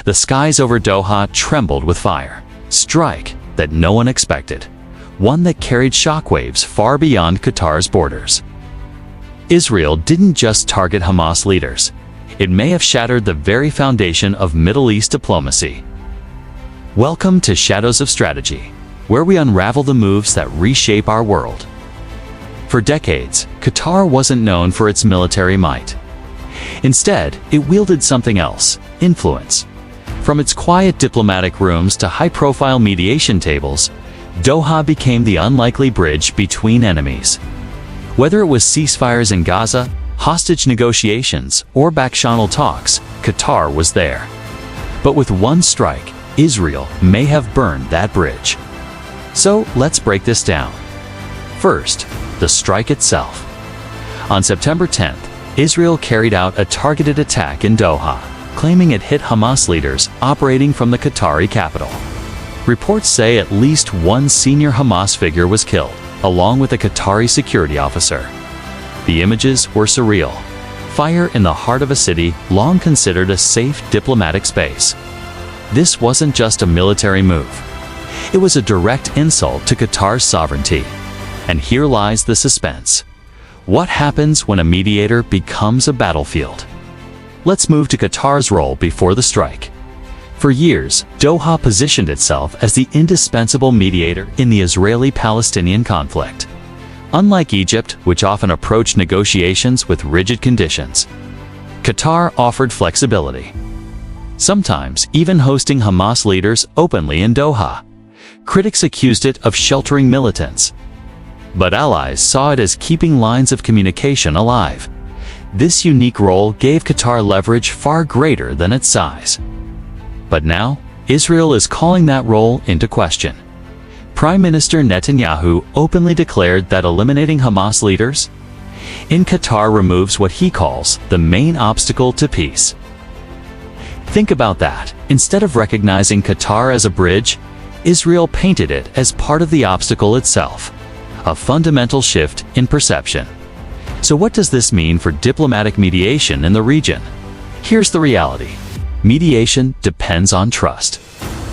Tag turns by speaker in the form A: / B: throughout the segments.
A: The skies over Doha trembled with fire. Strike that no one expected. One that carried shockwaves far beyond Qatar's borders. Israel didn't just target Hamas leaders. It may have shattered the very foundation of Middle East diplomacy. Welcome to Shadows of Strategy, where we unravel the moves that reshape our world. For decades, Qatar wasn't known for its military might. Instead, it wielded something else: influence. From its quiet diplomatic rooms to high-profile mediation tables, Doha became the unlikely bridge between enemies. Whether it was ceasefires in Gaza, hostage negotiations, or back-channel talks, Qatar was there. But with one strike, Israel may have burned that bridge. So let's break this down. First, the strike itself. On September 10th, Israel carried out a targeted attack in Doha, claiming it hit Hamas leaders operating from the Qatari capital. Reports say at least one senior Hamas figure was killed, along with a Qatari security officer. The images were surreal. Fire in the heart of a city long considered a safe diplomatic space. This wasn't just a military move. It was a direct insult to Qatar's sovereignty. And here lies the suspense. What happens when a mediator becomes a battlefield? Let's move to Qatar's role before the strike. For years, Doha positioned itself as the indispensable mediator in the Israeli-Palestinian conflict. Unlike Egypt, which often approached negotiations with rigid conditions, Qatar offered flexibility. Sometimes even hosting Hamas leaders openly in Doha. Critics accused it of sheltering militants, but allies saw it as keeping lines of communication alive. This unique role gave Qatar leverage far greater than its size. But now, Israel is calling that role into question. Prime Minister Netanyahu openly declared that eliminating Hamas leaders in Qatar removes what he calls the main obstacle to peace. Think about that. Instead of recognizing Qatar as a bridge, Israel painted it as part of the obstacle itself. A fundamental shift in perception. So what does this mean for diplomatic mediation in the region? Here's the reality. Mediation depends on trust.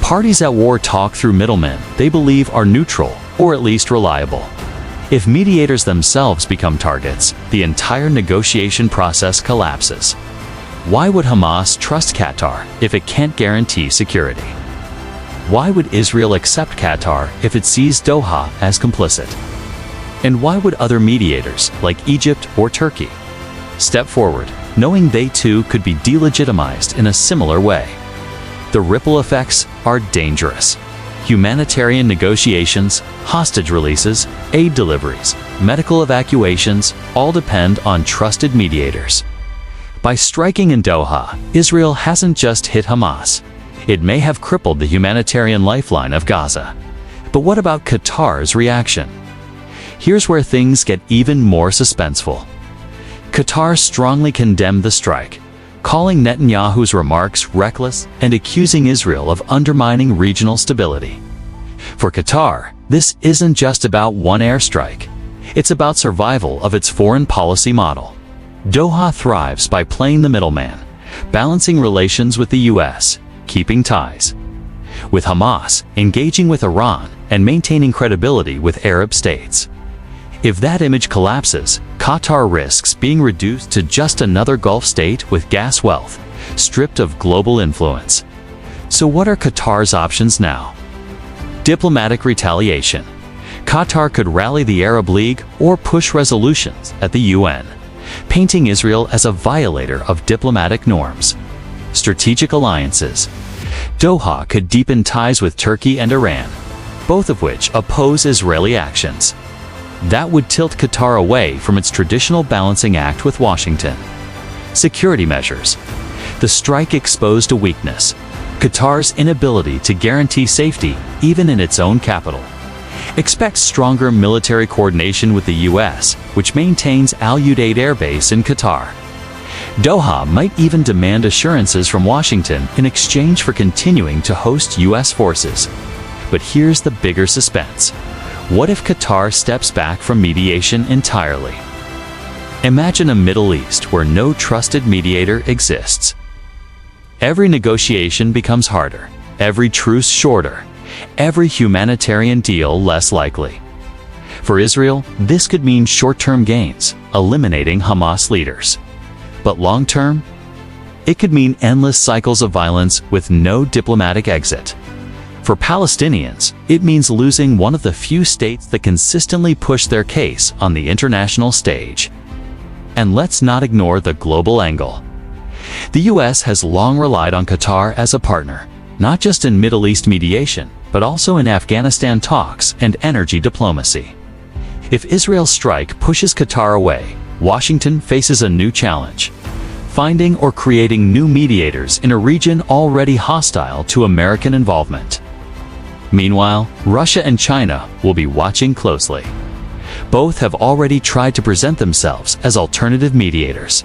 A: Parties at war talk through middlemen they believe are neutral, or at least reliable. If mediators themselves become targets, the entire negotiation process collapses. Why would Hamas trust Qatar if it can't guarantee security? Why would Israel accept Qatar if it sees Doha as complicit? And why would other mediators, like Egypt or Turkey, step forward, knowing they too could be delegitimized in a similar way? The ripple effects are dangerous. Humanitarian negotiations, hostage releases, aid deliveries, medical evacuations all depend on trusted mediators. By striking in Doha, Israel hasn't just hit Hamas. It may have crippled the humanitarian lifeline of Gaza. But what about Qatar's reaction? Here's where things get even more suspenseful. Qatar strongly condemned the strike, calling Netanyahu's remarks reckless and accusing Israel of undermining regional stability. For Qatar, this isn't just about one airstrike. It's about survival of its foreign policy model. Doha thrives by playing the middleman, balancing relations with the US, keeping ties with Hamas, engaging with Iran, and maintaining credibility with Arab states. If that image collapses, Qatar risks being reduced to just another Gulf state with gas wealth, stripped of global influence. So what are Qatar's options now? Diplomatic retaliation. Qatar could rally the Arab League or push resolutions at the UN, painting Israel as a violator of diplomatic norms. Strategic alliances. Doha could deepen ties with Turkey and Iran, both of which oppose Israeli actions. That would tilt Qatar away from its traditional balancing act with Washington. Security measures. The strike exposed a weakness: Qatar's inability to guarantee safety even in its own capital. Expect stronger military coordination with the US, which maintains Al Udeid Air Base in Qatar. Doha might even demand assurances from Washington in exchange for continuing to host US forces. But here's the bigger suspense. What if Qatar steps back from mediation entirely? Imagine a Middle East where no trusted mediator exists. Every negotiation becomes harder, every truce shorter, every humanitarian deal less likely. For Israel, this could mean short-term gains, eliminating Hamas leaders. But long-term, it could mean endless cycles of violence with no diplomatic exit. For Palestinians, it means losing one of the few states that consistently push their case on the international stage. And let's not ignore the global angle. The US has long relied on Qatar as a partner, not just in Middle East mediation, but also in Afghanistan talks and energy diplomacy. If Israel's strike pushes Qatar away, Washington faces a new challenge: finding or creating new mediators in a region already hostile to American involvement. Meanwhile, Russia and China will be watching closely. Both have already tried to present themselves as alternative mediators.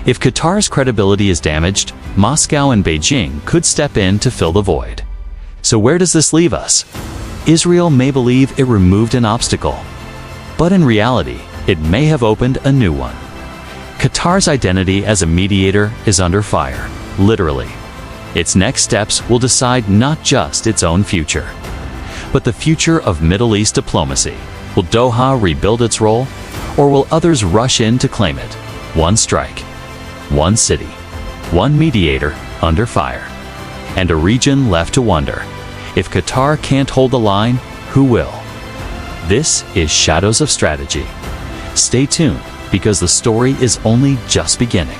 A: If Qatar's credibility is damaged, Moscow and Beijing could step in to fill the void. So where does this leave us? Israel may believe it removed an obstacle, but in reality, it may have opened a new one. Qatar's identity as a mediator is under fire, literally. Its next steps will decide not just its own future, but the future of Middle East diplomacy. Will Doha rebuild its role, or will others rush in to claim it? One strike, one city, one mediator under fire, and a region left to wonder. If Qatar can't hold the line, who will? This is Shadows of Strategy. Stay tuned, because the story is only just beginning.